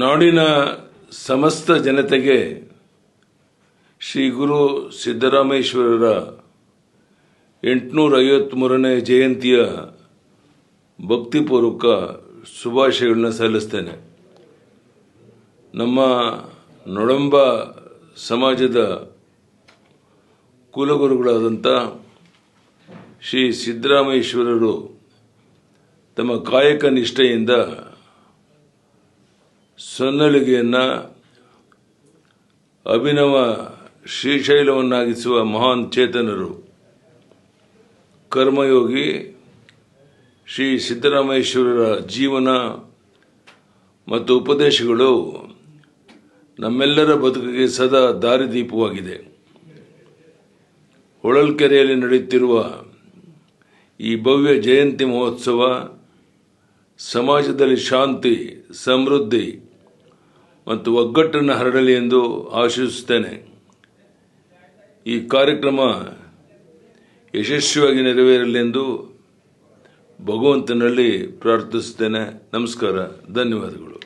ನಾಡಿನ ಸಮಸ್ತ ಜನತೆಗೆ ಶ್ರೀ ಗುರು ಸಿದ್ದರಾಮೇಶ್ವರರ 853ನೇ ಜಯಂತಿಯ ಭಕ್ತಿಪೂರ್ವಕ ಶುಭಾಶಯಗಳನ್ನು ಸಲ್ಲಿಸುತ್ತೇನೆ. ನಮ್ಮ ನೊಡಂಬ ಸಮಾಜದ ಕುಲಗುರುಗಳಾದಂಥ ಶ್ರೀ ಸಿದ್ದರಾಮೇಶ್ವರರು ತಮ್ಮ ಕಾಯಕ ನಿಷ್ಠೆಯಿಂದ ಸೊನ್ನಲಿಗೆಯನ್ನು ಅಭಿನವ ಶ್ರೀಶೈಲವನ್ನಾಗಿಸುವ ಮಹಾನ್ ಚೇತನರು. ಕರ್ಮಯೋಗಿ ಶ್ರೀ ಸಿದ್ದರಾಮೇಶ್ವರರ ಜೀವನ ಮತ್ತು ಉಪದೇಶಗಳು ನಮ್ಮೆಲ್ಲರ ಬದುಕಿಗೆ ಸದಾ ದಾರಿದೀಪವಾಗಿದೆ. ಹೊಳಲ್ಕೆರೆಯಲ್ಲಿ ನಡೆಯುತ್ತಿರುವ ಈ ಭವ್ಯ ಜಯಂತಿ ಮಹೋತ್ಸವ ಸಮಾಜದಲ್ಲಿ ಶಾಂತಿ, ಸಮೃದ್ಧಿ ಮತ್ತು ಒಗ್ಗಟ್ಟನ್ನು ಹರಡಲಿ ಎಂದು ಆಶಿಸುತ್ತೇನೆ. ಈ ಕಾರ್ಯಕ್ರಮ ಯಶಸ್ವಿಯಾಗಿ ನೆರವೇರಲೆಂದು ಭಗವಂತನಲ್ಲಿ ಪ್ರಾರ್ಥಿಸುತ್ತೇನೆ. ನಮಸ್ಕಾರ, ಧನ್ಯವಾದಗಳು.